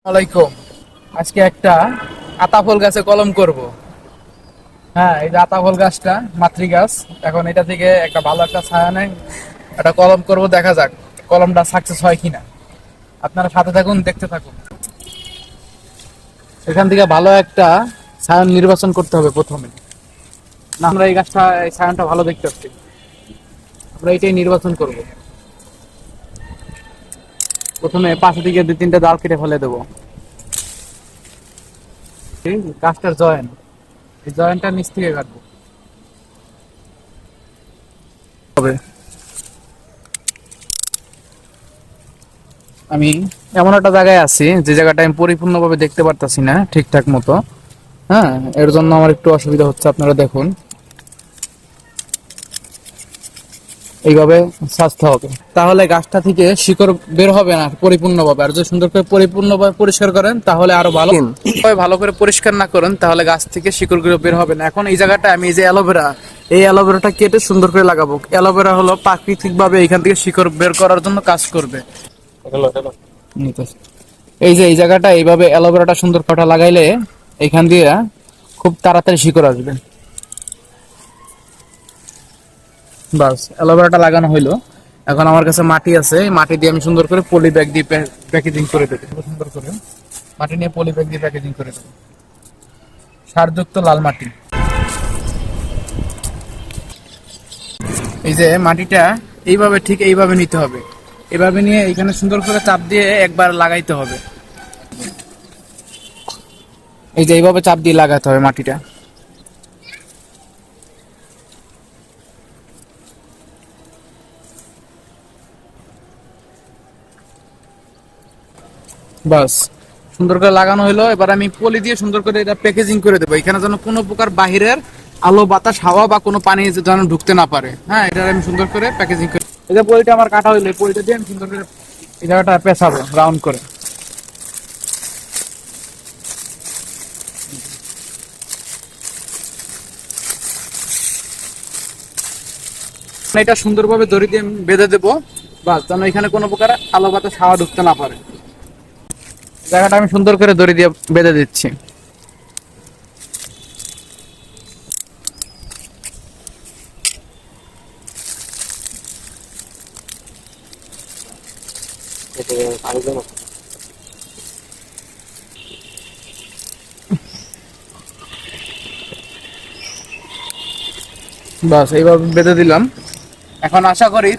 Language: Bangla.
আলাইকুম। আজকে একটা আতাফল গাছে কলম করব। হ্যাঁ, এই যে আতাফল গাছটা মাতৃ গাছ। এখন এটা থেকে একটা ভালো একটা ছায়া নেই, একটা কলম করব, দেখা যাক কলমটা সাকসেস হয় কিনা। আপনারা সাথে থাকুন, দেখতে থাকুন। এখান থেকে ভালো একটা ছায়ান নির্বাচন করতে হবে প্রথমে। না, আমরা এই গাছটা, এই ছায়ানটা ভালো দেখতে পাচ্ছি, আমরা এটাই নির্বাচন করব। প্রথমে পাশে দিকে 2-3টা ডাল কেটে ফেলে দেবো। এই গাছটার জয়েন্ট, এই জয়েন্টটা নিচ থেকে কাটবো হবে। আমি এমন একটা জায়গায় আছি যে জায়গাটা আমি পরিপূর্ণভাবে দেখতে পারতাছি না ঠিকঠাক মতো। হ্যাঁ, এর জন্য আমার একটু অসুবিধা হচ্ছে, আপনারা দেখুন। এইভাবে সাজতে হবে, তাহলে গাছটা থেকে শিকড় বের হবে না পরিপূর্ণভাবে। আর যদি সুন্দর করে পরিপূর্ণভাবে পরিষ্কার করেন তাহলে আরো ভালো। ভালো করে পরিষ্কার না করেন তাহলে গাছ থেকে শিকড়গুলো বের হবে না। এখন এই জায়গাটা আমি এই যে অ্যালোভেরা, এই অ্যালোভেরাটা কেটে সুন্দর করে লাগাবো। অ্যালোভেরা হলো প্রাকৃতিক ভাবে এখান থেকে শিকড় বের করার জন্য কাজ করবে। এই যে এই জায়গাটা এইভাবে অ্যালোভেরাটা সুন্দর কাটা লাগাইলে এখান দিয়ে খুব তাড়াতাড়ি শিকড় আসবে। বাস, অ্যালোভেরাটা লাগানো হইলো। এখন আমার কাছে মাটি আছে, মাটি দিয়ে আমি সুন্দর করে পলি ব্যাগ দিয়ে প্যাকেজিং করে দেবো। সুন্দর করে মাটি নিয়ে পলি ব্যাগ দিয়ে প্যাকেজিং করে দেবো। সারযুক্ত লাল মাটি। এই যে মাটিটা এইভাবে, ঠিক এইভাবে নিতে হবে। এভাবে নিয়ে এখানে সুন্দর করে চাপ দিয়ে একবার লাগাইতে হবে। এই যে এইভাবে চাপ দিয়ে লাগাতে হবে মাটিটা। বাস, সুন্দর করে লাগানো হলো। এবার আমি পলি দিয়ে সুন্দর করে এটা প্যাকেজিং করে দেবো। এখানে যেন কোনো প্রকার বাহিরের আলো বাতাস হাওয়া বা কোনো পানি যেন ঢুকতে না পারে। হ্যাঁ, এটা আমি সুন্দর করে প্যাকেজিং করে, এই যে পলিটা আমার কাটা হইলো, এই পলিটা দিয়ে আমি সুন্দর করে এই জায়গাটা পেঁচাবো রাউন্ড করে। এটা সুন্দরভাবে দড়ি দিয়ে বেঁধে দেবো। বাস, যেন এখানে কোনো প্রকার আলো বাতাস হাওয়া ঢুকতে না পারে। জায়গাটা আমি সুন্দর করে দড়ি দিয়ে বেঁধে দিচ্ছি। বাস, এইভাবে বেঁধে দিলাম। এখন আশা করি